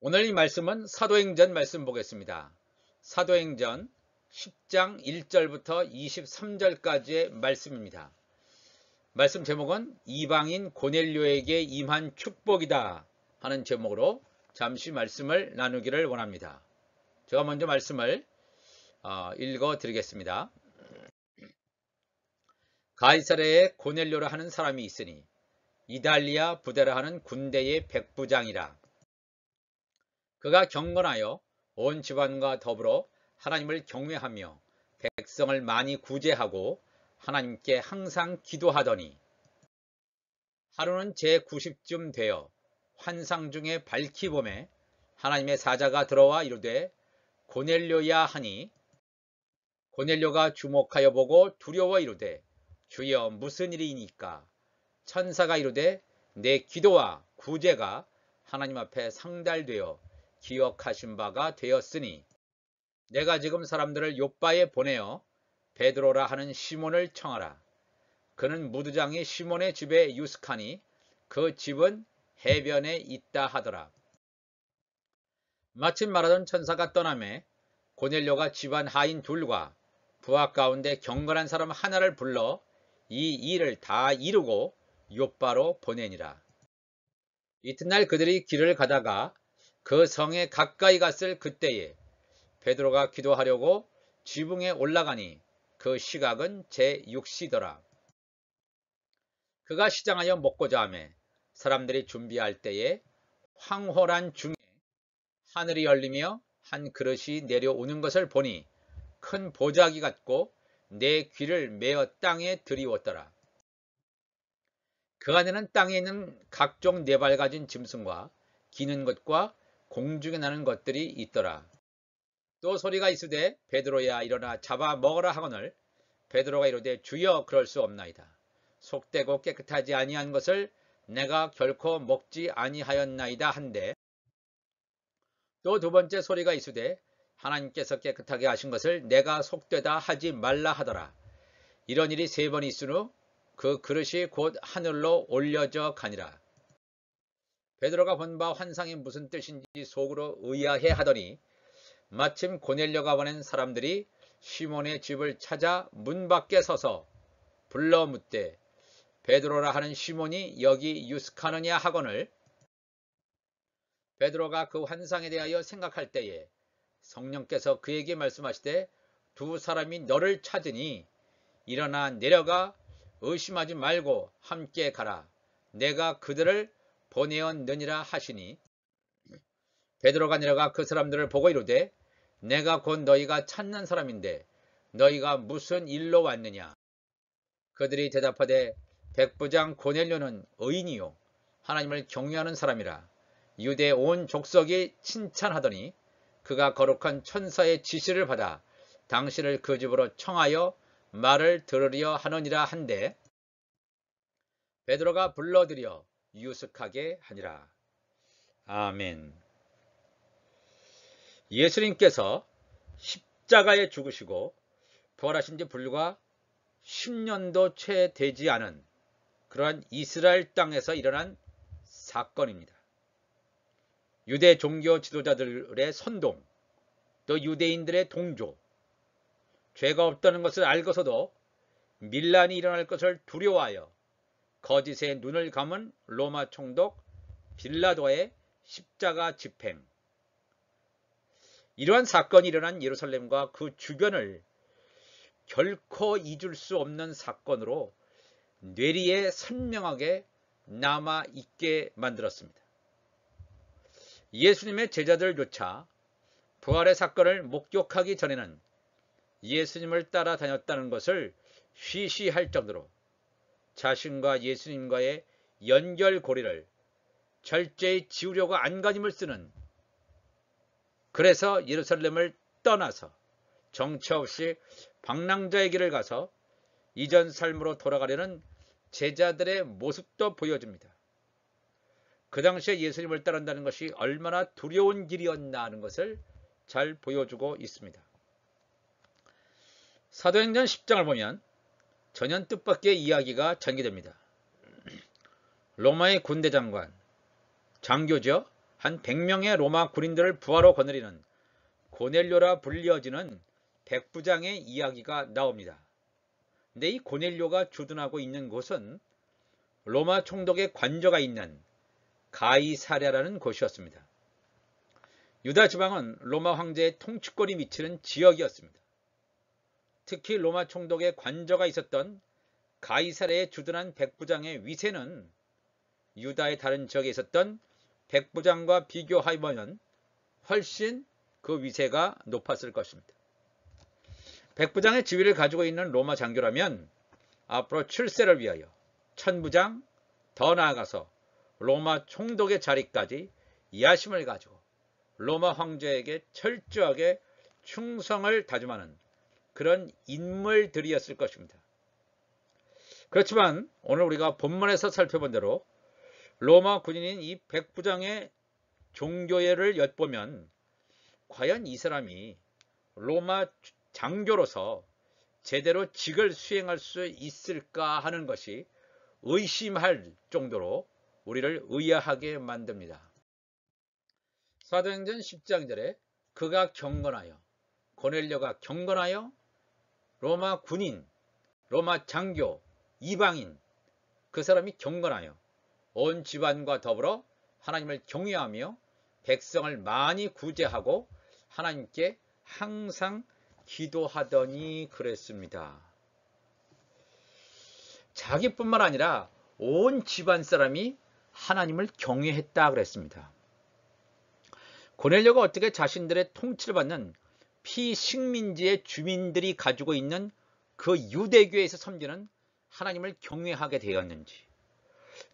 오늘 이 말씀은 사도행전 말씀 보겠습니다. 사도행전 10장 1절부터 23절까지의 말씀입니다. 말씀 제목은 이방인 고넬료에게 임한 축복이다 하는 제목으로 잠시 말씀을 나누기를 원합니다. 제가 먼저 말씀을 읽어 드리겠습니다. 가이사랴에 고넬료라 하는 사람이 있으니 이달리아 부대라 하는 군대의 백부장이라. 그가 경건하여 온 집안과 더불어 하나님을 경외하며 백성을 많이 구제하고 하나님께 항상 기도하더니 하루는 제90쯤 되어 환상 중에 밝히 봄에 하나님의 사자가 들어와 이르되 고넬료야 하니 고넬료가 주목하여 보고 두려워 이르되 주여 무슨 일이니까. 천사가 이르되 내 기도와 구제가 하나님 앞에 상달되어 기억하신 바가 되었으니 내가 지금 사람들을 욥바에 보내어 베드로라 하는 시몬을 청하라. 그는 무두장이 시몬의 집에 유숙하니 그 집은 해변에 있다 하더라. 마침 말하던 천사가 떠나매 고넬료가 집안 하인 둘과 부하 가운데 경건한 사람 하나를 불러 이 일을 다 이루고 욥바로 보내니라. 이튿날 그들이 길을 가다가 그 성에 가까이 갔을 그때에 베드로가 기도하려고 지붕에 올라가니 그 시각은 제6시더라. 그가 시장하여 먹고자 하매 사람들이 준비할 때에 황홀한 중에 하늘이 열리며 한 그릇이 내려오는 것을 보니 큰 보자기 같고 내 귀를 메어 땅에 들이웠더라. 그 안에는 땅에 있는 각종 네발 가진 짐승과 기는 것과 공중에 나는 것들이 있더라. 또 소리가 있으되 베드로야 일어나 잡아 먹으라 하거늘 베드로가 이르되 주여 그럴 수 없나이다. 속되고 깨끗하지 아니한 것을 내가 결코 먹지 아니하였나이다 한데 또 두 번째 소리가 있으되 하나님께서 깨끗하게 하신 것을 내가 속되다 하지 말라 하더라. 이런 일이 3번 있은 후 그 그릇이 곧 하늘로 올려져 가니라. 베드로가 본 바 환상이 무슨 뜻인지 속으로 의아해 하더니 마침 고넬료가 보낸 사람들이 시몬의 집을 찾아 문 밖에 서서 불러 묻되 베드로라 하는 시몬이 여기 유숙하느냐 하거늘 베드로가 그 환상에 대하여 생각할 때에 성령께서 그에게 말씀하시되 두 사람이 너를 찾으니 일어나 내려가 의심하지 말고 함께 가라. 내가 그들을 보내었느니라 하시니 베드로가 내려가 그 사람들을 보고 이르되 내가 곧 너희가 찾는 사람인데 너희가 무슨 일로 왔느냐. 그들이 대답하되 백부장 고넬료는 의인이요 하나님을 경외하는 사람이라. 유대 온 족속이 칭찬하더니 그가 거룩한 천사의 지시를 받아 당신을 그 집으로 청하여 말을 들으려 하느니라 한데 베드로가 불러들여 유숙하게 하니라. 아멘. 예수님께서 십자가에 죽으시고 부활하신 지 불과 10년도 채 되지 않은 그러한 이스라엘 땅에서 일어난 사건입니다. 유대 종교 지도자들의 선동, 또 유대인들의 동조, 죄가 없다는 것을 알고서도 밀란이 일어날 것을 두려워하여 거짓의 눈을 감은 로마 총독 빌라도의 십자가 집행, 이러한 사건이 일어난 예루살렘과 그 주변을 결코 잊을 수 없는 사건으로 뇌리에 선명하게 남아있게 만들었습니다. 예수님의 제자들조차 부활의 사건을 목격하기 전에는 예수님을 따라다녔다는 것을 쉬쉬할 정도로 자신과 예수님과의 연결고리를 철저히 지우려고 안간힘을 쓰는, 그래서 예루살렘을 떠나서 정처 없이 방랑자의 길을 가서 이전 삶으로 돌아가려는 제자들의 모습도 보여줍니다. 그 당시에 예수님을 따른다는 것이 얼마나 두려운 길이었나 하는 것을 잘 보여주고 있습니다. 사도행전 10장을 보면 전혀 뜻밖의 이야기가 전개됩니다. 로마의 군대 장관, 장교죠. 한 100명의 로마 군인들을 부하로 거느리는 고넬료라 불려지는 백부장의 이야기가 나옵니다. 근데 이 고넬료가 주둔하고 있는 곳은 로마 총독의 관저가 있는 가이사랴라는 곳이었습니다. 유다 지방은 로마 황제의 통치권이 미치는 지역이었습니다. 특히 로마 총독의 관저가 있었던 가이사랴에 주둔한 백부장의 위세는 유다의 다른 지역에 있었던 백부장과 비교하면 훨씬 그 위세가 높았을 것입니다. 백부장의 지위를 가지고 있는 로마 장교라면 앞으로 출세를 위하여 천부장, 더 나아가서 로마 총독의 자리까지 야심을 가지고 로마 황제에게 철저하게 충성을 다짐하는 그런 인물들이었을 것입니다. 그렇지만 오늘 우리가 본문에서 살펴본 대로 로마 군인인 이 백부장의 종교회를 엿보면 과연 이 사람이 로마 장교로서 제대로 직을 수행할 수 있을까 하는 것이 의심할 정도로 우리를 의아하게 만듭니다. 사도행전 10장 절에 그가 경건하여, 고넬료가 경건하여 로마 군인, 로마 장교, 이방인, 그 사람이 경건하여 온 집안과 더불어 하나님을 경외하며 백성을 많이 구제하고 하나님께 항상 기도하더니 그랬습니다. 자기뿐만 아니라 온 집안 사람이 하나님을 경외했다 그랬습니다. 고넬료가 어떻게 자신들의 통치를 받는 피식민지의 주민들이 가지고 있는 그 유대교에서 섬기는 하나님을 경외하게 되었는지,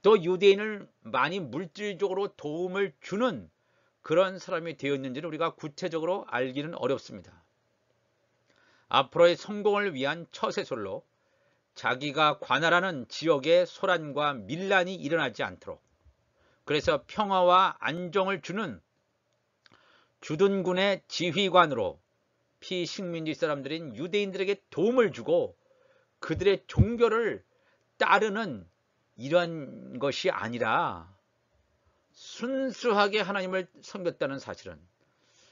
또 유대인을 많이 물질적으로 도움을 주는 그런 사람이 되었는지를 우리가 구체적으로 알기는 어렵습니다. 앞으로의 성공을 위한 처세술로 자기가 관할하는 지역에 소란과 밀란이 일어나지 않도록, 그래서 평화와 안정을 주는 주둔군의 지휘관으로 피식민지 사람들인 유대인들에게 도움을 주고 그들의 종교를 따르는 이런 것이 아니라 순수하게 하나님을 섬겼다는 사실은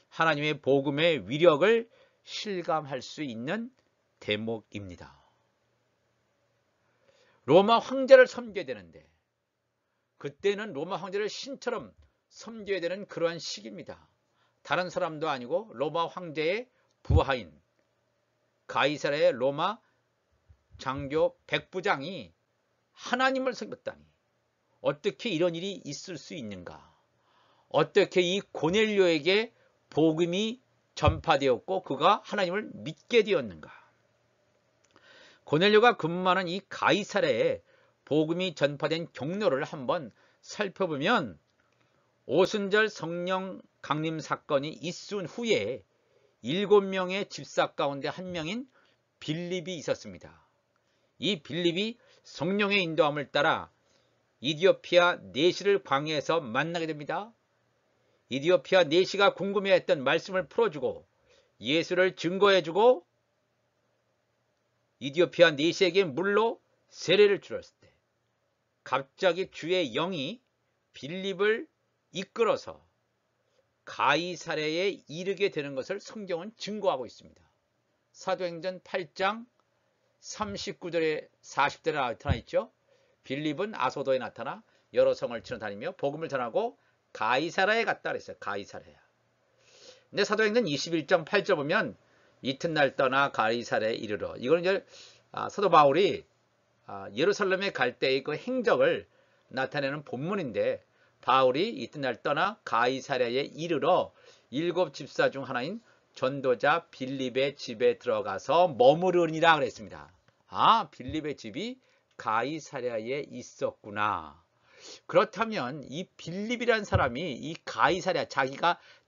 하나님의 복음의 위력을 실감할 수 있는 대목입니다. 로마 황제를 섬겨야 되는데 그때는 로마 황제를 신처럼 섬겨야 되는 그러한 시기입니다. 다른 사람도 아니고 로마 황제의 부하인 가이사랴의 로마 장교 백부장이 하나님을 섬겼다니 어떻게 이런 일이 있을 수 있는가? 어떻게 이 고넬료에게 복음이 전파되었고 그가 하나님을 믿게 되었는가? 고넬료가 근무하는 이 가이사랴에 복음이 전파된 경로를 한번 살펴보면 오순절 성령 강림 사건이 있은 후에 7명의 집사 가운데 한 명인 빌립이 있었습니다. 이 빌립이 성령의 인도함을 따라 이디오피아 내시를 광야에서 만나게 됩니다. 이디오피아 내시가 궁금해했던 말씀을 풀어주고 예수를 증거해주고 이디오피아 내시에게 물로 세례를 주었을 때 갑자기 주의 영이 빌립을 이끌어서 가이사랴에 이르게 되는 것을 성경은 증거하고 있습니다. 사도행전 8장 39절에 40절에 나타나 있죠. 빌립은 아소도에 나타나 여러 성을 치러 다니며 복음을 전하고 가이사랴에 갔다 그랬어요. 가이사랴. 근데 사도행전 21장 8절 보면 이튿날 떠나 가이사랴에 이르러, 이거는 이제 사도 바울이 예루살렘에 갈 때의 그 행적을 나타내는 본문인데, 바울이 이튿날 떠나 가이사랴에 이르러 7 집사 중 하나인 전도자 빌립의 집에 들어가서 머무르니라 그랬습니다. 아, 빌립의 집이 가이사랴에 있었구나. 그렇다면 이 빌립이라는 사람이 이 가이사랴,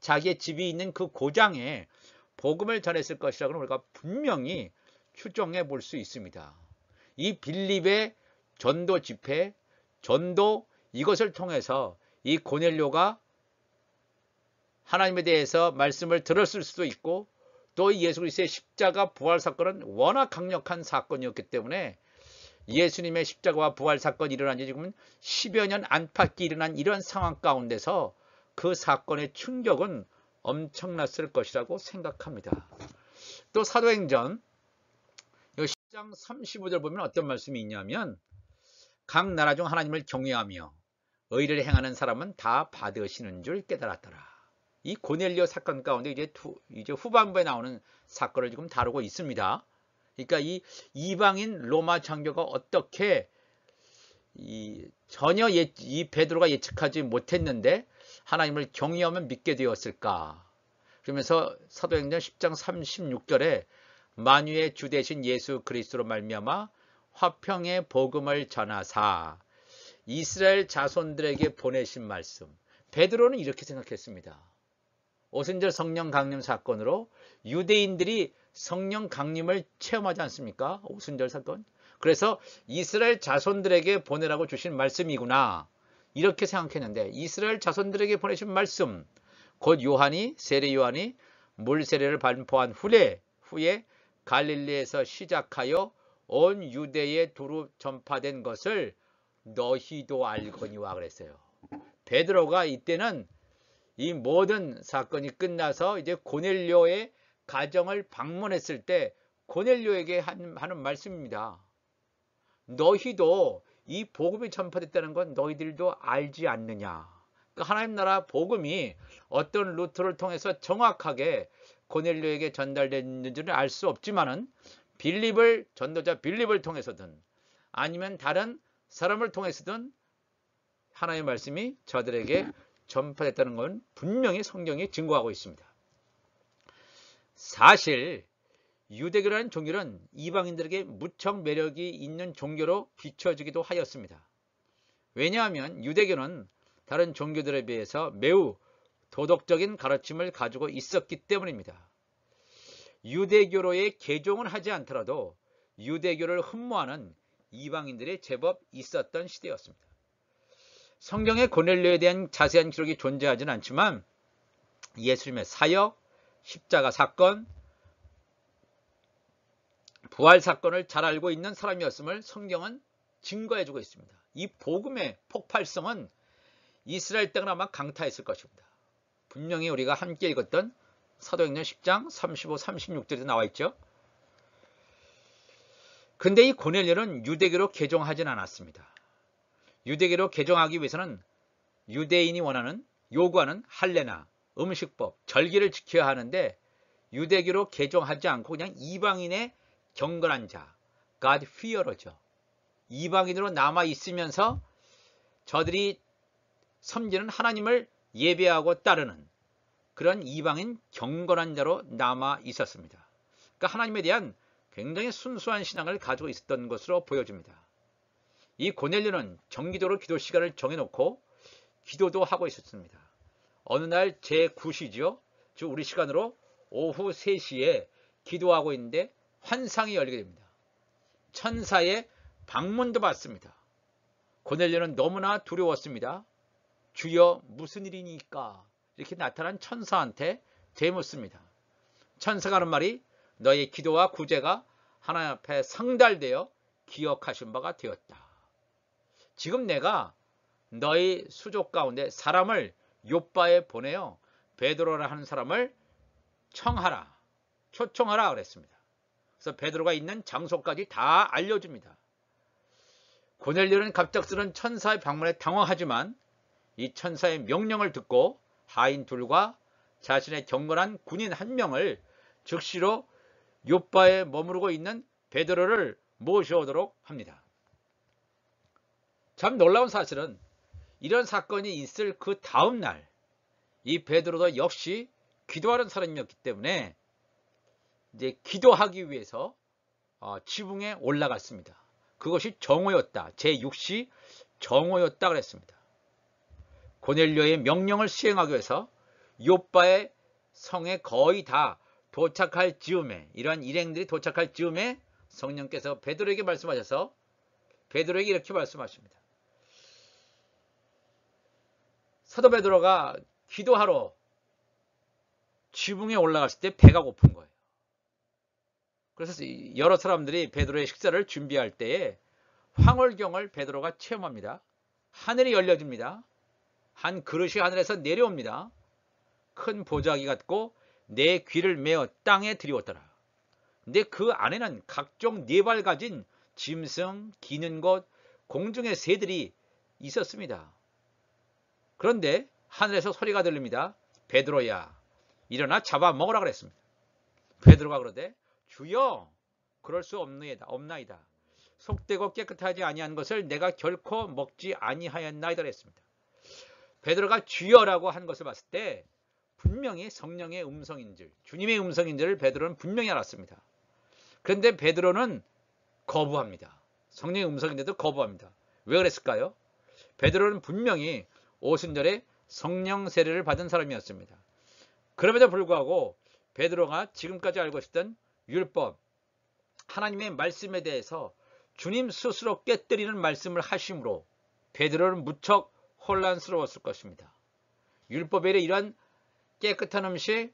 자기의 집이 있는 그 고장에 복음을 전했을 것이라고 우리가 분명히 추정해 볼 수 있습니다. 이 빌립의 전도 집회, 전도, 이것을 통해서 이 고넬료가 하나님에 대해서 말씀을 들었을 수도 있고, 또 예수 그리스도의 십자가 부활 사건은 워낙 강력한 사건이었기 때문에 예수님의 십자가와 부활 사건이 일어난 지 지금은 10여 년 안팎이 일어난 이런 상황 가운데서 그 사건의 충격은 엄청났을 것이라고 생각합니다. 또 사도행전 10장 35절 보면 어떤 말씀이 있냐면 각 나라 중 하나님을 경외하며 의를 행하는 사람은 다 받으시는 줄 깨달았더라. 이 고넬료 사건 가운데 이제 후반부에 나오는 사건을 지금 다루고 있습니다. 그러니까 이 이방인 로마 장교가 어떻게 전혀 이 베드로가 예측하지 못했는데 하나님을 경외하며 믿게 되었을까? 그러면서 사도행전 10장 36절에 만유의 주 되신 예수 그리스도로 말미암아 화평의 복음을 전하사 이스라엘 자손들에게 보내신 말씀. 베드로는 이렇게 생각했습니다. 오순절 성령 강림 사건으로 유대인들이 성령 강림을 체험하지 않습니까? 오순절 사건. 그래서 이스라엘 자손들에게 보내라고 주신 말씀이구나. 이렇게 생각했는데 이스라엘 자손들에게 보내신 말씀. 곧 세례 요한이 물세례를 반포한 후에 갈릴리에서 시작하여 온 유대에 두루 전파된 것을 너희도 알거니와 그랬어요. 베드로가 이때는 이 모든 사건이 끝나서 이제 고넬료의 가정을 방문했을 때 고넬료에게 하는 말씀입니다. 너희도 이 복음이 전파됐다는 건 너희들도 알지 않느냐. 그러니까 하나님 나라 복음이 어떤 루트를 통해서 정확하게 고넬료에게 전달됐는지는 알 수 없지만은 전도자 빌립을 통해서든 아니면 다른 사람을 통해서든 하나님의 말씀이 저들에게 전파됐다는 건 분명히 성경이 증거하고 있습니다. 사실 유대교라는 종교는 이방인들에게 무척 매력이 있는 종교로 비춰지기도 하였습니다. 왜냐하면 유대교는 다른 종교들에 비해서 매우 도덕적인 가르침을 가지고 있었기 때문입니다. 유대교로의 개종을 하지 않더라도 유대교를 흠모하는 이방인들이 제법 있었던 시대였습니다. 성경에 고넬료에 대한 자세한 기록이 존재하지는 않지만 예수님의 사역, 십자가 사건, 부활 사건을 잘 알고 있는 사람이었음을 성경은 증거해주고 있습니다. 이 복음의 폭발성은 이스라엘 땅을 아마 강타했을 것입니다. 분명히 우리가 함께 읽었던 사도행전 10장 35, 36절에도 나와 있죠. 근데 이 고넬료는 유대교로 개종하진 않았습니다. 유대교로 개종하기 위해서는 유대인이 요구하는 할례나 음식법, 절기를 지켜야 하는데 유대교로 개종하지 않고 그냥 이방인의 경건한 자, God fearer죠. 이방인으로 남아 있으면서 저들이 섬기는 하나님을 예배하고 따르는 그런 이방인 경건한 자로 남아 있었습니다. 그러니까 하나님에 대한 굉장히 순수한 신앙을 가지고 있었던 것으로 보여집니다. 이 고넬료는 정기적으로 기도 시간을 정해놓고 기도도 하고 있었습니다. 어느 날 제9시죠. 즉 우리 시간으로 오후 3시에 기도하고 있는데 환상이 열리게 됩니다. 천사의 방문도 받습니다. 고넬료는 너무나 두려웠습니다. 주여 무슨 일이니까? 이렇게 나타난 천사한테 되묻습니다. 천사가 하는 말이 너의 기도와 구제가 하나님 앞에 상달되어 기억하신 바가 되었다. 지금 내가 너희 수족 가운데 사람을 욥바에 보내어 베드로라 하는 사람을 초청하라 그랬습니다. 그래서 베드로가 있는 장소까지 다 알려줍니다. 고넬료는 갑작스런 천사의 방문에 당황하지만 이 천사의 명령을 듣고 하인 둘과 자신의 경건한 군인 한 명을 즉시로 욥바에 머무르고 있는 베드로를 모셔오도록 합니다. 참 놀라운 사실은 이런 사건이 있을 그 다음 날 이 베드로도 역시 기도하는 사람이었기 때문에 이제 기도하기 위해서 지붕에 올라갔습니다. 그것이 정오였다. 제6시 정오였다 그랬습니다. 고넬료의 명령을 수행하기 위해서 욥바의 성에 거의 다 도착할 즈음에 이러한 일행들이 도착할 즈음에 성령께서 베드로에게 말씀하셔서 베드로에게 이렇게 말씀하십니다. 사도 베드로가 기도하러 지붕에 올라갔을 때 배가 고픈 거예요. 그래서 여러 사람들이 베드로의 식사를 준비할 때에 황홀경을 베드로가 체험합니다. 하늘이 열려집니다. 한 그릇이 하늘에서 내려옵니다. 큰 보자기 같고 내 귀를 메어 땅에 들이웠더라. 근데 그 안에는 각종 네 발 가진 짐승, 기는 것, 공중의 새들이 있었습니다. 그런데 하늘에서 소리가 들립니다. 베드로야, 일어나 잡아먹으라 그랬습니다. 베드로가 그러되 주여, 그럴 수 없나이다. 속되고 깨끗하지 아니한 것을 내가 결코 먹지 아니하였나이다 그랬습니다. 베드로가 주여라고 한 것을 봤을 때 분명히 성령의 음성인 줄, 주님의 음성인 줄을 베드로는 분명히 알았습니다. 그런데 베드로는 거부합니다. 성령의 음성인데도 거부합니다. 왜 그랬을까요? 베드로는 분명히 오순절에 성령 세례를 받은 사람이었습니다. 그럼에도 불구하고 베드로가 지금까지 알고 있었던 율법, 하나님의 말씀에 대해서 주님 스스로 깨뜨리는 말씀을 하심으로 베드로는 무척 혼란스러웠을 것입니다. 율법에 이런 깨끗한 음식,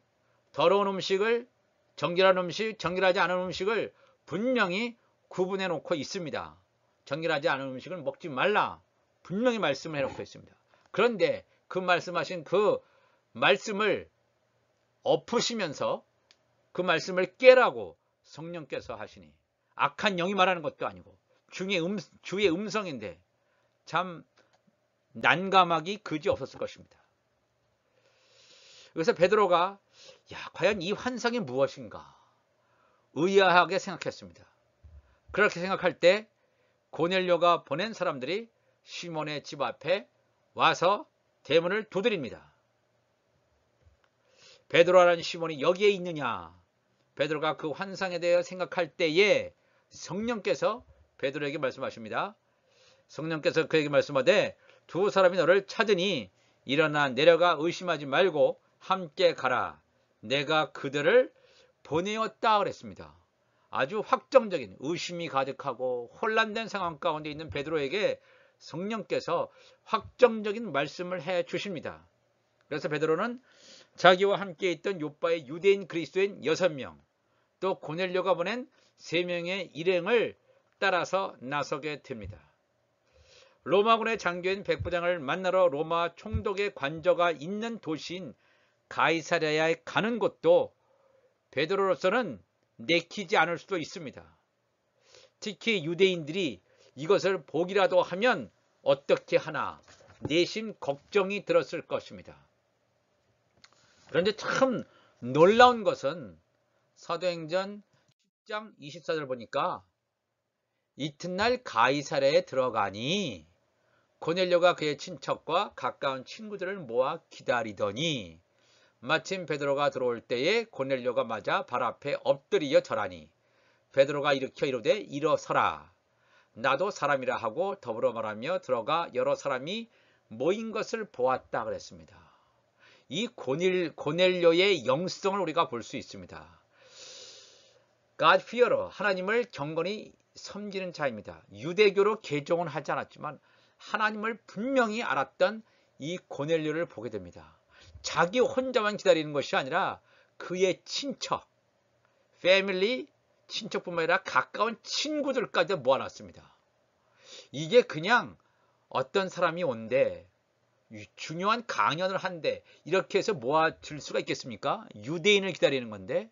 더러운 음식을, 정결한 음식, 정결하지 않은 음식을 분명히 구분해 놓고 있습니다. 정결하지 않은 음식을 먹지 말라 분명히 말씀을 해놓고 있습니다. 그런데 그 말씀하신 그 말씀을 엎으시면서 그 말씀을 깨라고 성령께서 하시니 악한 영이 말하는 것도 아니고 주의 음성인데 참 난감하기 그지 없었을 것입니다. 그래서 베드로가 과연 이 환상이 무엇인가 의아하게 생각했습니다. 그렇게 생각할 때 고넬료가 보낸 사람들이 시몬의 집 앞에 와서 대문을 두드립니다. 베드로라는 시몬이 여기에 있느냐? 베드로가 그 환상에 대해 생각할 때에 성령께서 베드로에게 말씀하십니다. 성령께서 그에게 말씀하되 두 사람이 너를 찾으니 일어나 내려가 의심하지 말고 함께 가라. 내가 그들을 보내었다 그랬습니다. 아주 확정적인 의심이 가득하고 혼란된 상황 가운데 있는 베드로에게 성령께서 확정적인 말씀을 해 주십니다. 그래서 베드로는 자기와 함께 있던 요빠의 유대인 그리스도인 6명, 또 고넬료가 보낸 3명의 일행을 따라서 나서게 됩니다. 로마군의 장교인 백부장을 만나러 로마 총독의 관저가 있는 도시인 가이사랴에 가는 것도 베드로로서는 내키지 않을 수도 있습니다. 특히 유대인들이 이것을 보기라도 하면 어떻게 하나 내심 걱정이 들었을 것입니다. 그런데 참 놀라운 것은 사도행전 10장 24절 보니까 이튿날 가이사랴에 들어가니 고넬료가 그의 친척과 가까운 친구들을 모아 기다리더니 마침 베드로가 들어올 때에 고넬료가 맞아 발 앞에 엎드리어 절하니 베드로가 일으켜 이르되 일어서라. 나도 사람이라 하고 더불어 말하며 들어가 여러 사람이 모인 것을 보았다 그랬습니다. 이 고넬료의 영성을 우리가 볼 수 있습니다. God fearer, 하나님을 경건히 섬기는 자입니다. 유대교로 개종은 하지 않았지만 하나님을 분명히 알았던 이 고넬료를 보게 됩니다. 자기 혼자만 기다리는 것이 아니라 그의 친척, 패밀리, 친척뿐만 아니라 가까운 친구들까지 모아놨습니다. 이게 그냥 어떤 사람이 온대, 중요한 강연을 한대 이렇게 해서 모아줄 수가 있겠습니까? 유대인을 기다리는 건데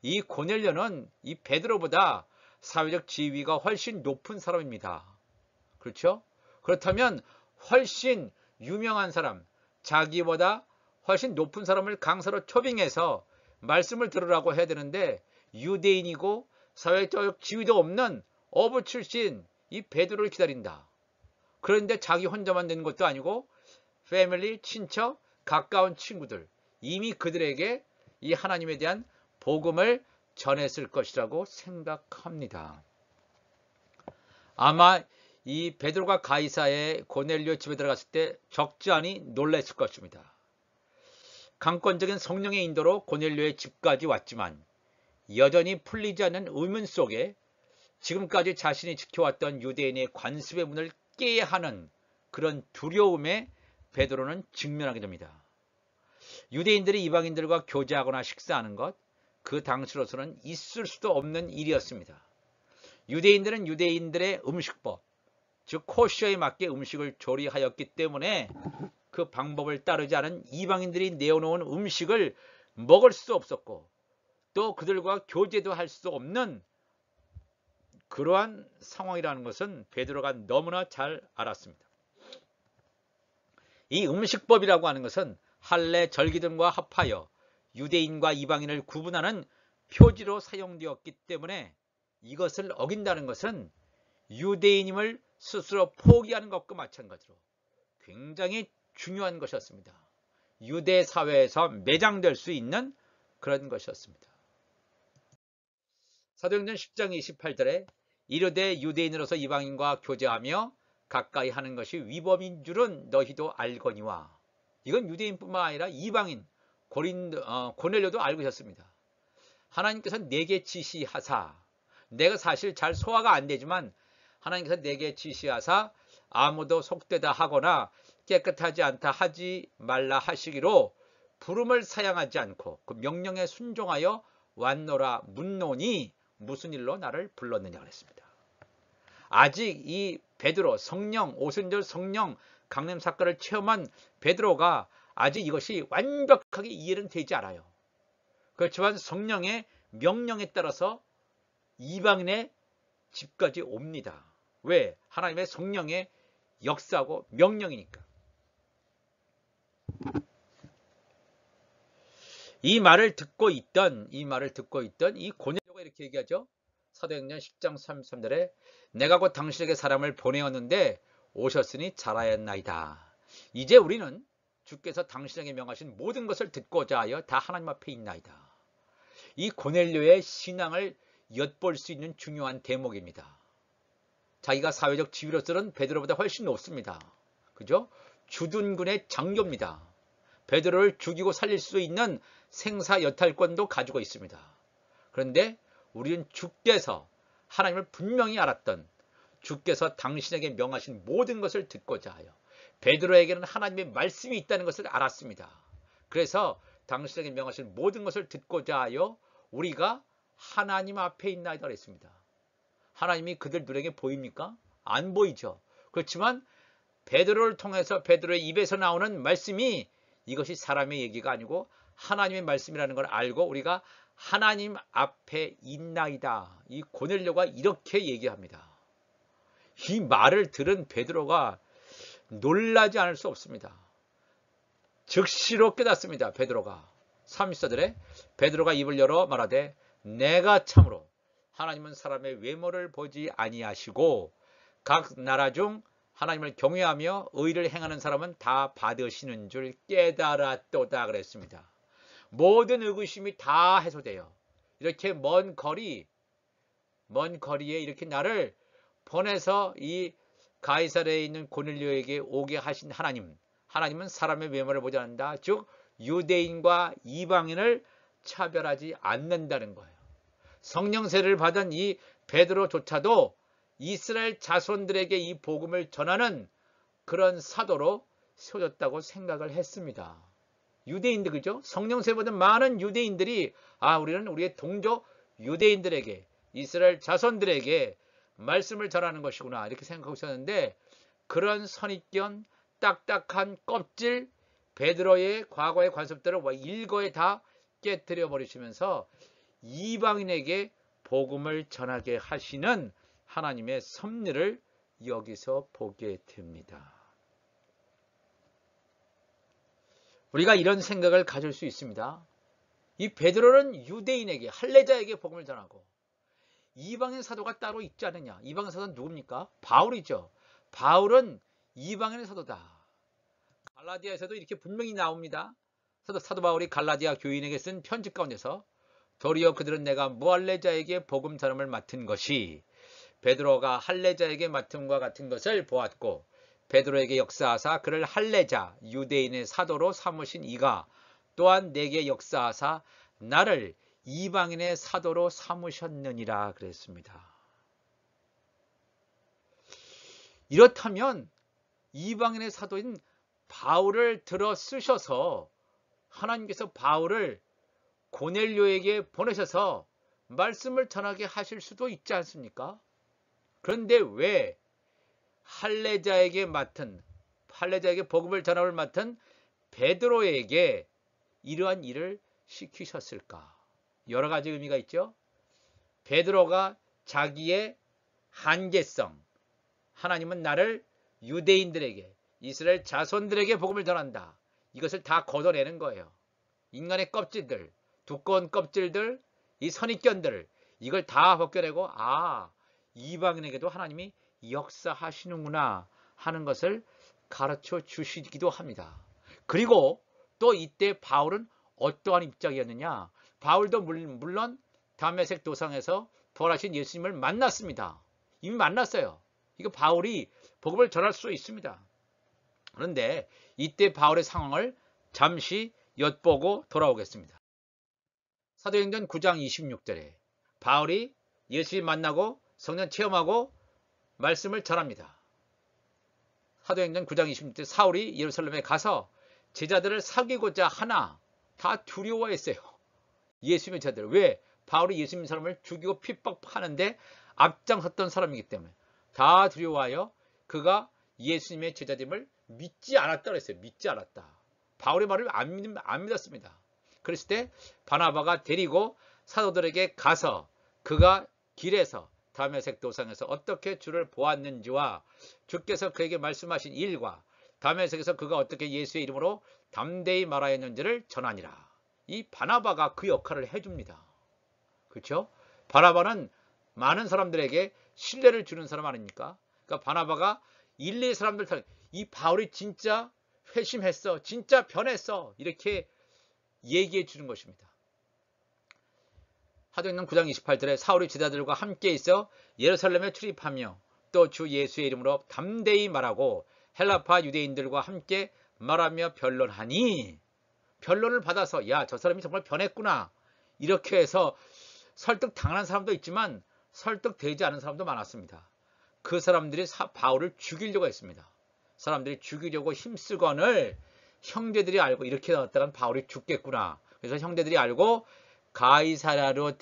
이 고넬료는 이 베드로보다 사회적 지위가 훨씬 높은 사람입니다. 그렇죠? 그렇다면 훨씬 유명한 사람, 자기보다 훨씬 높은 사람을 강사로 초빙해서 말씀을 들으라고 해야 되는데 유대인이고 사회적 지위도 없는 어부 출신 이 베드로를 기다린다. 그런데 자기 혼자만 되는 것도 아니고 패밀리, 친척, 가까운 친구들 이미 그들에게 이 하나님에 대한 복음을 전했을 것이라고 생각합니다. 아마 이 베드로가 가이사의 고넬료 집에 들어갔을 때 적지 않이 놀랐을 것입니다. 강권적인 성령의 인도로 고넬료의 집까지 왔지만 여전히 풀리지 않는 의문 속에 지금까지 자신이 지켜왔던 유대인의 관습의 문을 깨야 하는 그런 두려움에 베드로는 직면하게 됩니다. 유대인들이 이방인들과 교제하거나 식사하는 것, 그 당시로서는 있을 수도 없는 일이었습니다. 유대인들은 유대인들의 음식법, 즉 코셔에 맞게 음식을 조리하였기 때문에 그 방법을 따르지 않은 이방인들이 내어놓은 음식을 먹을 수 없었고 또 그들과 교제도 할 수 없는 그러한 상황이라는 것은 베드로가 너무나 잘 알았습니다. 이 음식법이라고 하는 것은 할례 절기등과 합하여 유대인과 이방인을 구분하는 표지로 사용되었기 때문에 이것을 어긴다는 것은 유대인임을 스스로 포기하는 것과 마찬가지로 굉장히 중요한 것이었습니다. 유대 사회에서 매장될 수 있는 그런 것이었습니다. 사도행전 10장 28절에 이르되 유대인으로서 이방인과 교제하며 가까이 하는 것이 위법인 줄은 너희도 알거니와. 이건 유대인뿐만 아니라 이방인 고넬료도 알고 있었습니다. 하나님께서 내게 지시하사, 내가 사실 잘 소화가 안 되지만 하나님께서 내게 지시하사 아무도 속되다 하거나 깨끗하지 않다 하지 말라 하시기로 부름을 사양하지 않고 그 명령에 순종하여 왔노라 묻노니 무슨 일로 나를 불렀느냐 그랬습니다. 아직 이 베드로 성령 오순절 성령 강림 사건을 체험한 베드로가 아직 이것이 완벽하게 이해는 되지 않아요. 그렇지만 성령의 명령에 따라서 이방인의 집까지 옵니다. 왜? 하나님의 성령의 역사고 명령이니까. 이 말을 듣고 있던 이 고넬료가 이렇게 얘기하죠. 사도행전 10장 33절에 내가 곧 당신에게 사람을 보내었는데 오셨으니 잘하였나이다. 이제 우리는 주께서 당신에게 명하신 모든 것을 듣고자 하여 다 하나님 앞에 있나이다. 이 고넬료의 신앙을 엿볼 수 있는 중요한 대목입니다. 자기가 사회적 지위로서는 베드로보다 훨씬 높습니다. 그죠? 주둔군의 장교입니다. 베드로를 죽이고 살릴 수 있는 생사여탈권도 가지고 있습니다. 그런데 우리는 주께서 하나님을 분명히 알았던 주께서 당신에게 명하신 모든 것을 듣고자 하여 베드로에게는 하나님의 말씀이 있다는 것을 알았습니다. 그래서 당신에게 명하신 모든 것을 듣고자 하여 우리가 하나님 앞에 있나이다 그랬습니다. 하나님이 그들 눈에게 보입니까? 안 보이죠. 그렇지만 베드로를 통해서 베드로의 입에서 나오는 말씀이 이것이 사람의 얘기가 아니고 하나님의 말씀이라는 걸 알고 우리가 하나님 앞에 있나이다. 이 고넬료가 이렇게 얘기합니다. 이 말을 들은 베드로가 놀라지 않을 수 없습니다. 즉시로 깨닫습니다. 베드로가 34절에 베드로가 입을 열어 말하되 내가 참으로 하나님은 사람의 외모를 보지 아니하시고 각 나라 중 하나님을 경외하며 의를 행하는 사람은 다 받으시는 줄 깨달았도다 그랬습니다. 모든 의구심이 다 해소돼요. 이렇게 먼 거리에 이렇게 나를 보내서 이 가이사랴에 있는 고넬료에게 오게 하신 하나님은 사람의 외모를 보지 않는다. 즉 유대인과 이방인을 차별하지 않는다는 거예요. 성령 세례를 받은 이 베드로조차도 이스라엘 자손들에게 이 복음을 전하는 그런 사도로 세워졌다고 생각을 했습니다. 유대인들 그죠? 성령 세례 받은 많은 유대인들이 우리는 우리의 동족 유대인들에게 이스라엘 자손들에게 말씀을 전하는 것이구나 이렇게 생각하고 있었는데 그런 선입견 딱딱한 껍질 베드로의 과거의 관습들을 일거에 다 깨뜨려 버리시면서 이방인에게 복음을 전하게 하시는 하나님의 섭리를 여기서 보게 됩니다. 우리가 이런 생각을 가질 수 있습니다. 이 베드로는 유대인에게 할례자에게 복음을 전하고 이방인 사도가 따로 있지 않느냐. 이방인 사도는 누굽니까? 바울이죠. 바울은 이방인의 사도다. 갈라디아에서도 이렇게 분명히 나옵니다. 사도 바울이 갈라디아 교인에게 쓴 편지 가운데서 도리어 그들은 내가 무할례자에게 복음 전함을 맡은 것이 베드로가 할례자에게 맡음과 같은 것을 보았고 베드로에게 역사하사 그를 할례자 유대인의 사도로 삼으신 이가 또한 내게 역사하사 나를 이방인의 사도로 삼으셨느니라 그랬습니다. 이렇다면 이방인의 사도인 바울을 들어 쓰셔서 하나님께서 바울을 고넬료에게 보내셔서 말씀을 전하게 하실 수도 있지 않습니까? 그런데 왜 할례자에게 맡은 할례자에게 복음을 전함을 맡은 베드로에게 이러한 일을 시키셨을까? 여러 가지 의미가 있죠. 베드로가 자기의 한계성, 하나님은 나를 유대인들에게, 이스라엘 자손들에게 복음을 전한다. 이것을 다 걷어내는 거예요. 인간의 껍질들, 두꺼운 껍질들, 이 선입견들, 이걸 다 벗겨내고 이방인에게도 하나님이 역사하시는구나 하는 것을 가르쳐 주시기도 합니다. 그리고 또 이때 바울은 어떠한 입장이었느냐? 바울도 물론 다메섹 도상에서 부활하신 예수님을 만났습니다. 이미 만났어요. 이거 바울이 복음을 전할 수 있습니다. 그런데 이때 바울의 상황을 잠시 엿보고 돌아오겠습니다. 사도행전 9장 26절에 바울이 예수님 만나고 성령 체험하고 말씀을 전합니다. 사도행전 9장 26절 사울이 예루살렘에 가서 제자들을 사귀고자 하나 다 두려워했어요. 예수님의 제자들. 왜? 바울이 예수님 사람을 죽이고 핍박하는데 앞장섰던 사람이기 때문에 다 두려워하여 그가 예수님의 제자됨을 믿지 않았다 그랬어요. 믿지 않았다. 바울의 말을 안 믿었습니다. 그랬을 때 바나바가 데리고 사도들에게 가서 그가 길에서 다메섹 도상에서 어떻게 주를 보았는지와 주께서 그에게 말씀하신 일과 다메섹에서 그가 어떻게 예수의 이름으로 담대히 말하였는지를 전하니라. 이 바나바가 그 역할을 해줍니다. 그렇죠? 바나바는 많은 사람들에게 신뢰를 주는 사람 아닙니까? 그러니까 바나바가 일리 사람들, 이 바울이 진짜 회심했어, 진짜 변했어, 이렇게 얘기해 주는 것입니다. 사도행전 9장 28절에 사울이 제자들과 함께 있어 예루살렘에 출입하며 또 주 예수의 이름으로 담대히 말하고 헬라파 유대인들과 함께 말하며 변론하니, 변론을 받아서 야, 저 사람이 정말 변했구나 이렇게 해서 설득당하는 사람도 있지만 설득되지 않은 사람도 많았습니다. 그 사람들이 바울을 죽이려고 했습니다. 사람들이 죽이려고 힘쓰건을 형제들이 알고 이렇게 나왔다간 바울이 죽겠구나. 그래서 형제들이 알고 가이사랴로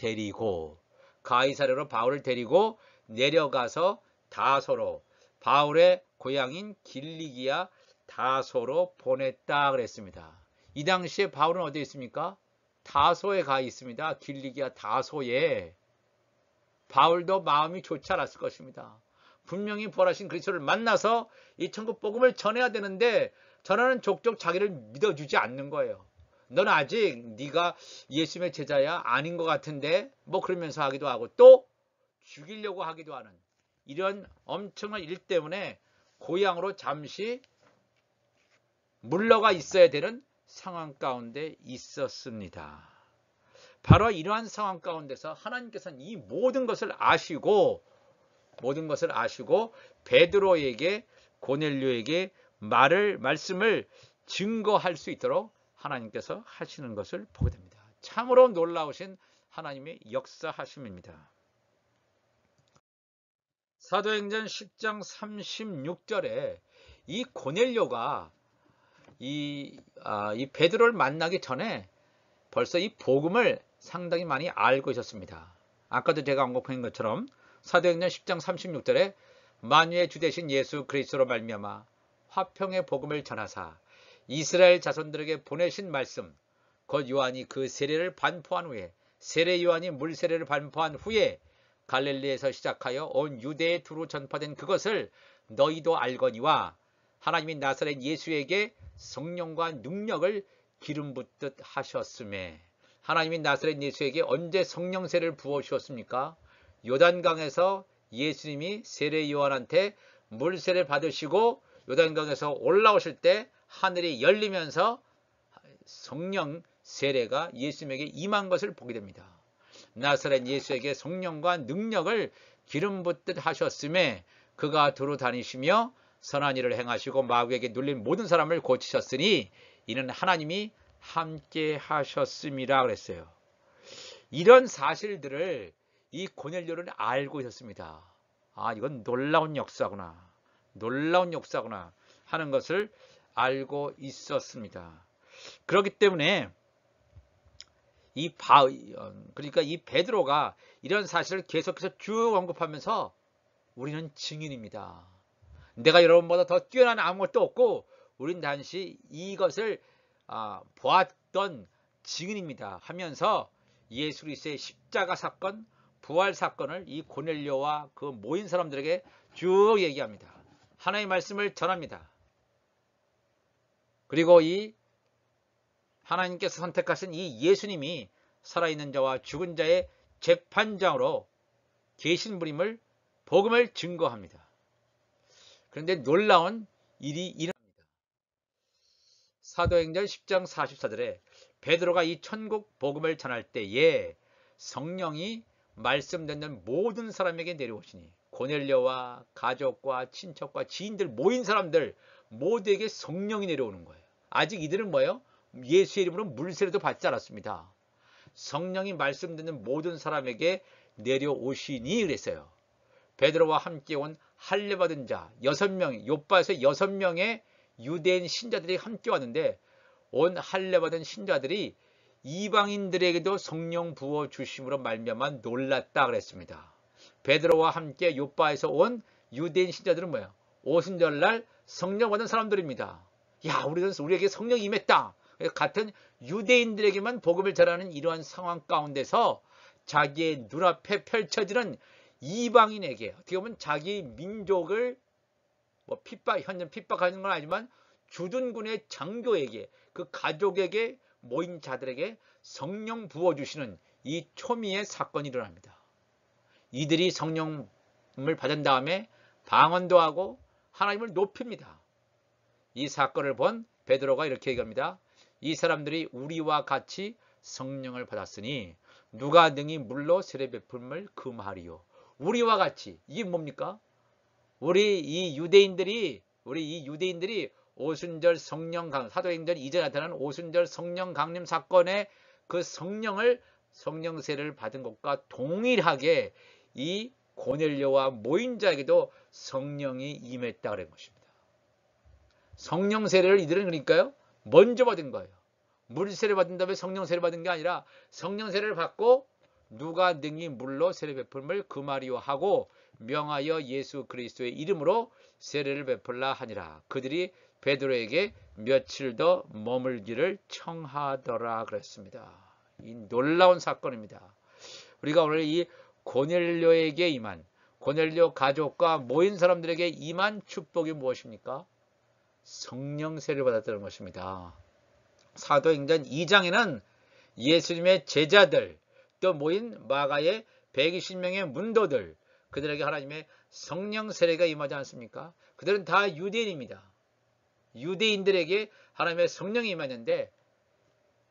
바울을 데리고 내려가서 다소로, 바울의 고향인 길리기아 다소로 보냈다 그랬습니다. 이 당시에 바울은 어디에 있습니까? 다소에 가 있습니다. 길리기아 다소에. 바울도 마음이 좋지 않았을 것입니다. 분명히 부활하신 그리스도를 만나서 이 천국 복음을 전해야 되는데 전하는 족족 자기를 믿어주지 않는 거예요. 넌 아직 네가 예수님의 제자야? 아닌 것 같은데? 뭐 그러면서 하기도 하고 또 죽이려고 하기도 하는 이런 엄청난 일 때문에 고향으로 잠시 물러가 있어야 되는 상황 가운데 있었습니다. 바로 이러한 상황 가운데서 하나님께서는 이 모든 것을 아시고 베드로에게, 고넬료에게 말씀을 증거할 수 있도록 하나님께서 하시는 것을 보게 됩니다. 참으로 놀라우신 하나님의 역사하심입니다. 사도행전 10장 36절에 이 고넬료가 이 베드로를 만나기 전에 벌써 이 복음을 상당히 많이 알고 있었습니다. 아까도 제가 언급한 것처럼 사도행전 10장 36절에 만유의 주 되신 예수 그리스도로 말미암아 화평의 복음을 전하사 이스라엘 자손들에게 보내신 말씀, 곧 요한이 그 세례를 반포한 후에, 세례 요한이 물 세례를 반포한 후에 갈릴리에서 시작하여 온 유대에 두루 전파된 그것을 너희도 알거니와 하나님이 나사렛 예수에게 성령과 능력을 기름 붓듯 하셨음에. 하나님이 나사렛 예수에게 언제 성령 세례를 부어 주었습니까? 요단강에서 예수님이 세례 요한한테 물 세례 받으시고 요단강에서 올라오실 때 하늘이 열리면서 성령 세례가 예수님에게 임한 것을 보게 됩니다. 나사렛 예수에게 성령과 능력을 기름 붓듯 하셨음에 그가 두루 다니시며 선한 일을 행하시고 마귀에게 눌린 모든 사람을 고치셨으니 이는 하나님이 함께 하셨음이라 그랬어요. 이런 사실들을 이 고넬료는 알고 있었습니다. 이건 놀라운 역사구나 하는 것을 알고 있었습니다. 그렇기 때문에 그러니까 이 베드로가 이런 사실을 계속해서 쭉 언급하면서 우리는 증인입니다. 내가 여러분보다 더 뛰어난 아무것도 없고 우린 단지 이것을 보았던 증인입니다 하면서 예수 그리스도의 십자가 사건, 부활 사건을 이 고넬료와 그 모인 사람들에게 쭉 얘기합니다. 하나님의 말씀을 전합니다. 그리고 이 하나님께서 선택하신 이 예수님이 살아있는 자와 죽은 자의 재판장으로 계신 분임을 복음을 증거합니다. 그런데 놀라운 일이 일어납니다. 사도행전 10장 44절에 베드로가 이 천국 복음을 전할 때에 성령이 말씀 듣는 모든 사람에게 내려오시니 고넬료와 가족과 친척과 지인들 모인 사람들 모두에게 성령이 내려오는 거예요. 아직 이들은 뭐예요? 예수의 이름으로 물세례도 받지 않았습니다. 성령이 말씀 듣는 모든 사람에게 내려오시니 그랬어요. 베드로와 함께 온 할례 받은 자 6명, 욥바에서 6명의 유대인 신자들이 함께 왔는데 온 할례 받은 신자들이 이방인들에게도 성령 부어 주심으로 말미암아 놀랐다 그랬습니다. 베드로와 함께 욥바에서 온 유대인 신자들은 뭐예요? 오순절날 성령 받은 사람들입니다. 야, 우리에게 성령이 임했다. 같은 유대인들에게만 복음을 전하는 이러한 상황 가운데서 자기의 눈앞에 펼쳐지는 이방인에게 어떻게 보면 자기 민족을 현재 핍박하는 건 아니지만 주둔군의 장교에게 그 가족에게 모인 자들에게 성령 부어주시는 이 초미의 사건이 일어납니다. 이들이 성령을 받은 다음에 방언도 하고 하나님을 높입니다. 이 사건을 본 베드로가 이렇게 얘기합니다. 이 사람들이 우리와 같이 성령을 받았으니 누가 능히 물로 세례 베풀음을 금하리요. 우리와 같이 이게 뭡니까? 우리 이 유대인들이 오순절 성령 강림, 사도행전 이전에 나타난 오순절 성령 강림 사건의 그 성령 세례를 받은 것과 동일하게 이 고넬료와 모인 자에게도 성령이 임했다 그런 것입니다. 성령 세례를 이들은 그러니까요 먼저 받은 거예요. 물 세례 받은 다음에 성령 세례 받은 게 아니라 성령 세례를 받고 누가 능히 물로 세례 베풀음을 금하리요 하고 명하여 예수 그리스도의 이름으로 세례를 베풀라 하니라. 그들이 베드로에게 며칠 더 머물기를 청하더라 그랬습니다. 이 놀라운 사건입니다. 우리가 오늘 이 고넬료에게 임한, 고넬료 가족과 모인 사람들에게 임한 축복이 무엇입니까? 성령 세례를 받았다는 것입니다. 사도행전 2장에는 예수님의 제자들 또 모인 마가의 120명의 문도들 그들에게 하나님의 성령 세례가 임하지 않습니까? 그들은 다 유대인입니다. 유대인들에게 하나님의 성령이 임하는데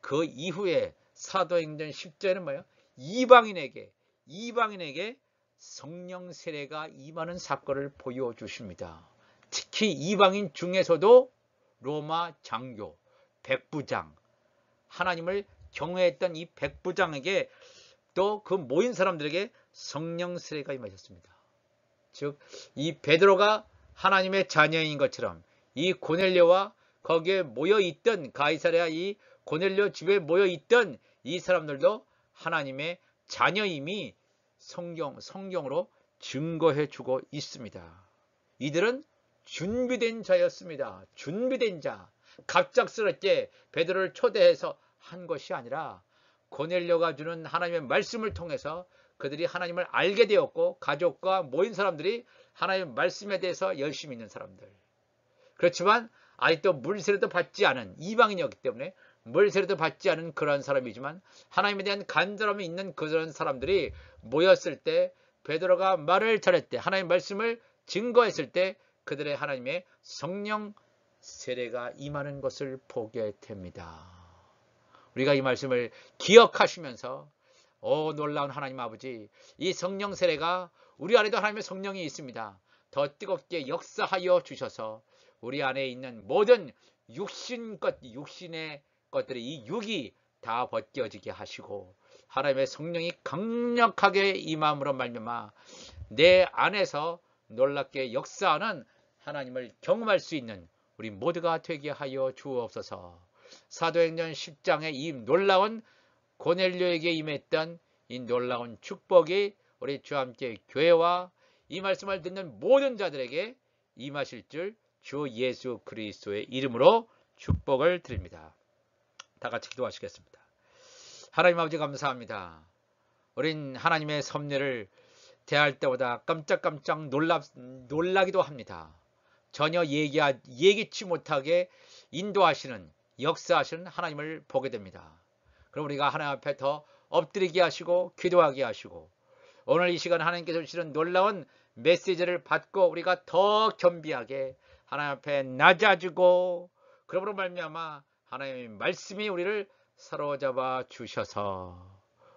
그 이후에 사도행전 10절에는 뭐예요? 이방인에게 성령 세례가 임하는 사건을 보여주십니다. 특히 이방인 중에서도 로마 장교, 백부장, 하나님을 경외했던 이 백부장에게 또 그 모인 사람들에게 성령 세례가 임하셨습니다. 즉, 이 베드로가 하나님의 자녀인 것처럼 이 고넬료와 거기에 모여있던 가이사랴 이 고넬료 집에 모여있던 이 사람들도 하나님의 자녀임이 성경으로 증거해 주고 있습니다. 이들은 준비된 자였습니다. 준비된 자. 갑작스럽게 베드로를 초대해서 한 것이 아니라 고넬료가 주는 하나님의 말씀을 통해서 그들이 하나님을 알게 되었고 가족과 모인 사람들이 하나님의 말씀에 대해서 열심히 있는 사람들. 그렇지만 아직도 물세례도 받지 않은 이방인이었기 때문에 물세례도 받지 않은 그런 사람이지만 하나님에 대한 간절함이 있는 그런 사람들이 모였을 때 베드로가 말을 전할 때 하나님의 말씀을 증거했을 때 그들의 하나님의 성령 세례가 임하는 것을 보게 됩니다. 우리가 이 말씀을 기억하시면서 놀라운 하나님 아버지, 이 성령 세례가 우리 안에도 하나님의 성령이 있습니다. 더 뜨겁게 역사하여 주셔서 우리 안에 있는 모든 육신의 것들이 이 육이 다 벗겨지게 하시고 하나님의 성령이 강력하게 임함으로 말미암아 내 안에서 놀랍게 역사하는 하나님을 경험할 수 있는 우리 모두가 되게 하여 주옵소서. 사도행전 10장의 이 놀라운 고넬료에게 임했던 이 놀라운 축복이 우리 주와 함께 교회와 이 말씀을 듣는 모든 자들에게 임하실 줄 주 예수 그리스도의 이름으로 축복을 드립니다. 다 같이 기도하시겠습니다. 하나님 아버지 감사합니다. 우린 하나님의 섭리를 대할 때보다 깜짝깜짝 놀라기도 합니다. 전혀 예기치 못하게 인도하시는 역사하시는 하나님을 보게 됩니다. 그럼 우리가 하나님 앞에 더 엎드리게 하시고 기도하게 하시고 오늘 이 시간 하나님께서 주시는 놀라운 메시지를 받고 우리가 더 겸비하게 하나님 앞에 낮아지고 그러므로 말미암아 하나님의 말씀이 우리를 사로잡아 주셔서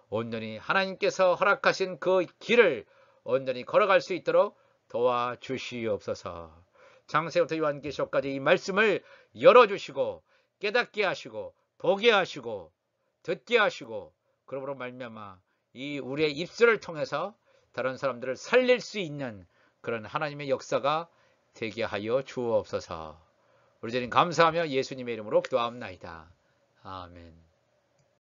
온전히 하나님께서 허락하신 그 길을 온전히 걸어갈 수 있도록 도와주시옵소서. 창세부터 요한계시록까지 이 말씀을 열어주시고 깨닫게 하시고 보게 하시고 듣게 하시고 그러므로 말미암아 이 우리의 입술을 통해서 다른 사람들을 살릴 수 있는 그런 하나님의 역사가 되게 하여 주옵소서. 우리 주님 감사하며 예수님의 이름으로 기도합나이다. 아멘.